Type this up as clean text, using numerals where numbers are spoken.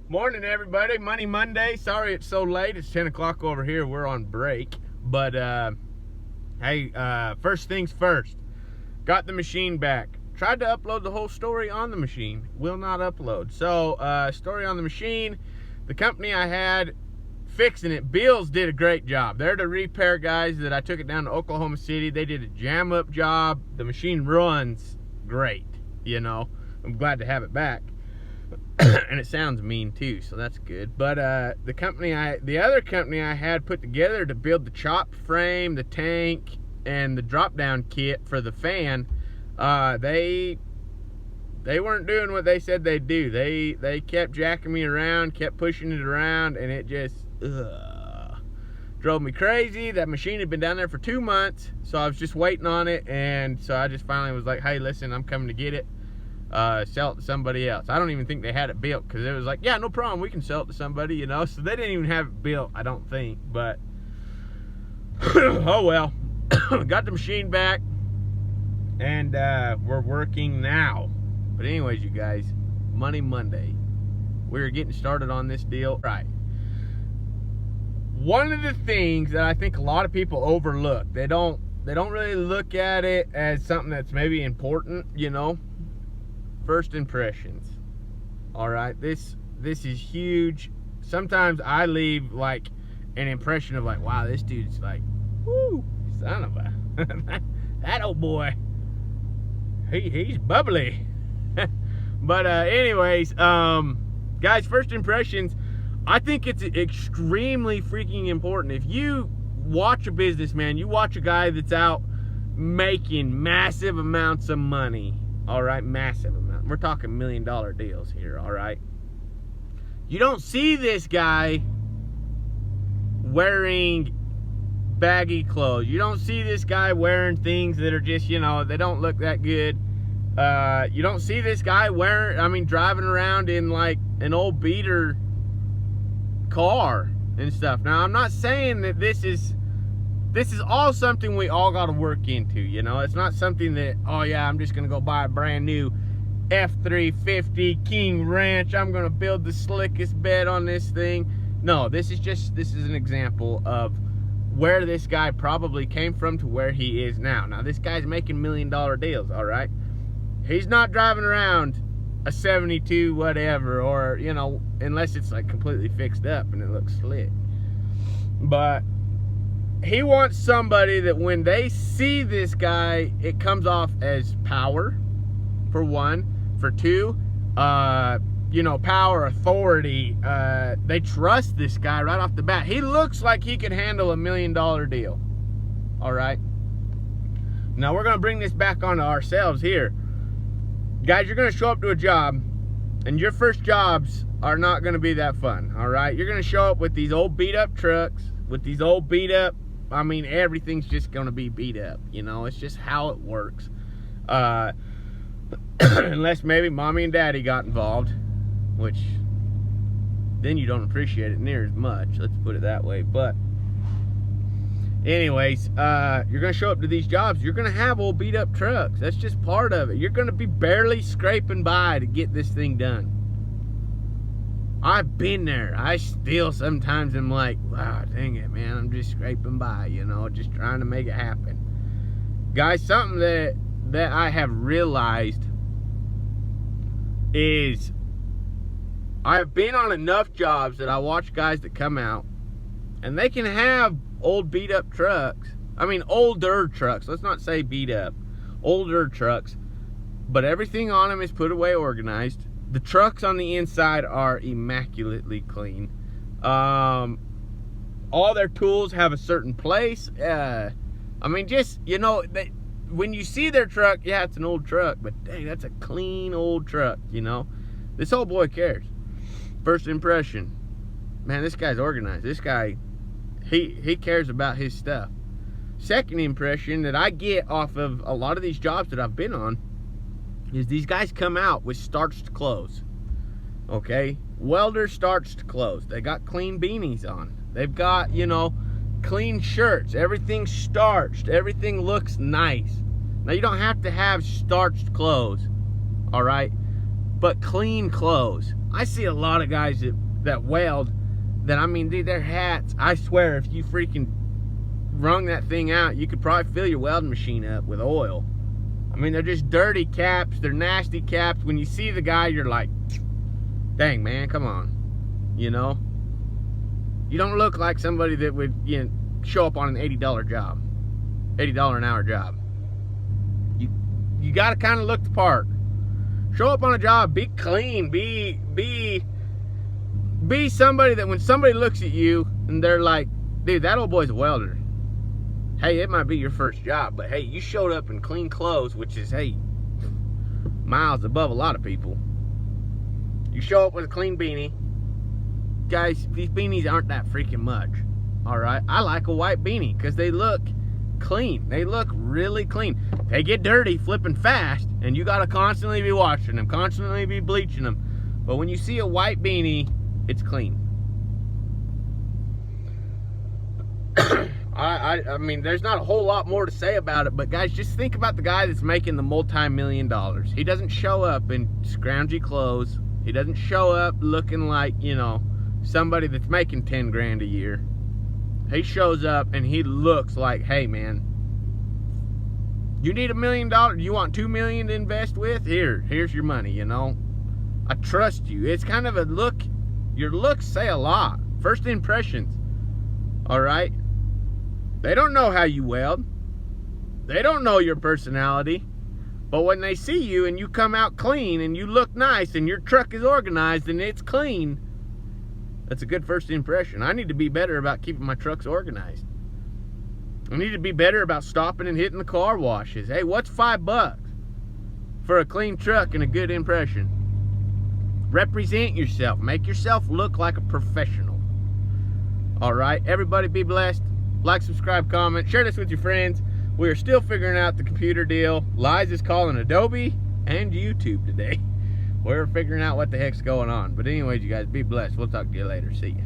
Morning, everybody. Money Monday. Sorry it's so late. It's 10 o'clock over here. We're on break. But, hey, first things first. Got the machine back. Tried to upload the whole story on the machine. Will not upload. So, story on the machine. The company I had fixing it, Bills did a great job. They're the repair guys that I took it down to Oklahoma City. They did a jam-up job. The machine runs great, you know. I'm glad to have it back. And it sounds mean too, so that's good. But the other company I had put together to build the chop frame, the tank, and the drop down kit for the fan, they weren't doing what they said they'd do. They kept jacking me around, kept pushing it around, and it just drove me crazy. That machine had been down there for 2 months, so I was just waiting on it, and so I just finally was like, hey, listen, I'm coming to get it. Sell it to somebody else. I don't even think they had it built, because it was like, yeah, no problem, we can sell it to somebody, you know. So they didn't even have it built, I don't think. But oh well. Got the machine back, and we're working now. But anyways, you guys, Money Monday, we're getting started on this deal. Right, one of the things that I think a lot of people overlook, they don't really look at it as something that's maybe important, you know. First impressions. All right, this is huge. Sometimes I leave like an impression of like, wow, this dude's like, whoo, son of a that old boy, he's bubbly. But anyways, guys, first impressions, I think it's extremely freaking important. If you watch a businessman, you watch a guy that's out making massive amounts of money, all right, massive amount. We're talking $1 million deals here, all right? You don't see this guy wearing baggy clothes. You don't see this guy wearing things that are just, you know, they don't look that good. You don't see this guy driving around in like an old beater car and stuff. Now, I'm not saying that this is all something we all got to work into, you know. It's not something that, oh yeah, I'm just going to go buy a brand new F350 King Ranch. I'm going to build the slickest bed on this thing. No, this is an example of where this guy probably came from to where he is now. Now, this guy's making $1 million deals, all right? He's not driving around a 72 whatever, or, you know, unless it's like completely fixed up and it looks slick. But he wants somebody that when they see this guy, it comes off as power, for one. For two, you know, power, authority. They trust this guy right off the bat. He looks like he could handle $1 million deal. All right. Now we're going to bring this back onto ourselves here. Guys, you're going to show up to a job, and your first jobs are not going to be that fun. All right. You're going to show up with these old beat up trucks, with these old beat up, I mean, everything's just going to be beat up, you know. It's just how it works. Unless maybe mommy and daddy got involved, which then you don't appreciate it near as much, let's put it that way. But anyways, you're going to show up to these jobs, you're going to have old beat up trucks. That's just part of it. You're going to be barely scraping by to get this thing done. I've been there. I still sometimes am like, wow, dang it, man, I'm just scraping by, you know, just trying to make it happen. Guys, something that I have realized is I've been on enough jobs that I watch guys that come out and they can have old beat up trucks. I mean, older trucks. Let's not say beat up. Older trucks. But everything on them is put away organized. The trucks on the inside are immaculately clean. All their tools have a certain place. I mean, just, you know, when you see their truck, yeah, it's an old truck, but dang, that's a clean old truck, you know. This old boy cares. First impression, man, this guy's organized. This guy, he cares about his stuff. Second impression that I get off of a lot of these jobs that I've been on is these guys come out with starched clothes. Okay, welder starched clothes. They got clean beanies on. They've got, you know, clean shirts. Everything's starched. Everything looks nice. Now, you don't have to have starched clothes, all right? But clean clothes. I see a lot of guys that weld that, I mean, dude, their hats, I swear, if you freaking wrung that thing out, you could probably fill your welding machine up with oil. I mean, they're just dirty caps. They're nasty caps. When you see the guy, you're like, dang, man, come on. You know? You don't look like somebody that would, you know, show up on an $80 job. $80 an hour job. You got to kind of look the part. Show up on a job, be clean, be somebody that when somebody looks at you and they're like, dude, that old boy's a welder. Hey, it might be your first job, but hey, you showed up in clean clothes, which is, hey, miles above a lot of people. You show up with a clean beanie. Guys, these beanies aren't that freaking much. All right, I like a white beanie because they look clean. They look really clean. They get dirty flipping fast, and you got to constantly be washing them, constantly be bleaching them. But when you see a white beanie, it's clean. I mean, there's not a whole lot more to say about it, but guys, just think about the guy that's making the multi-million dollars. He doesn't show up in scroungy clothes. He doesn't show up looking like, you know, somebody that's making 10 grand a year. He shows up and he looks like, hey, man, you need $1 million? You want $2 million to invest with? Here's your money, you know. I trust you. It's kind of a look. Your looks say a lot. First impressions. All right? They don't know how you weld. They don't know your personality. But when they see you and you come out clean and you look nice and your truck is organized and it's clean, that's a good first impression. I need to be better about keeping my trucks organized. I need to be better about stopping and hitting the car washes. Hey, what's $5 for a clean truck and a good impression? Represent yourself. Make yourself look like a professional. All right, everybody be blessed. Like, subscribe, comment, share this with your friends. We are still figuring out the computer deal. Liza's calling Adobe and YouTube today. We're figuring out what the heck's going on. But anyways, you guys, be blessed. We'll talk to you later. See ya.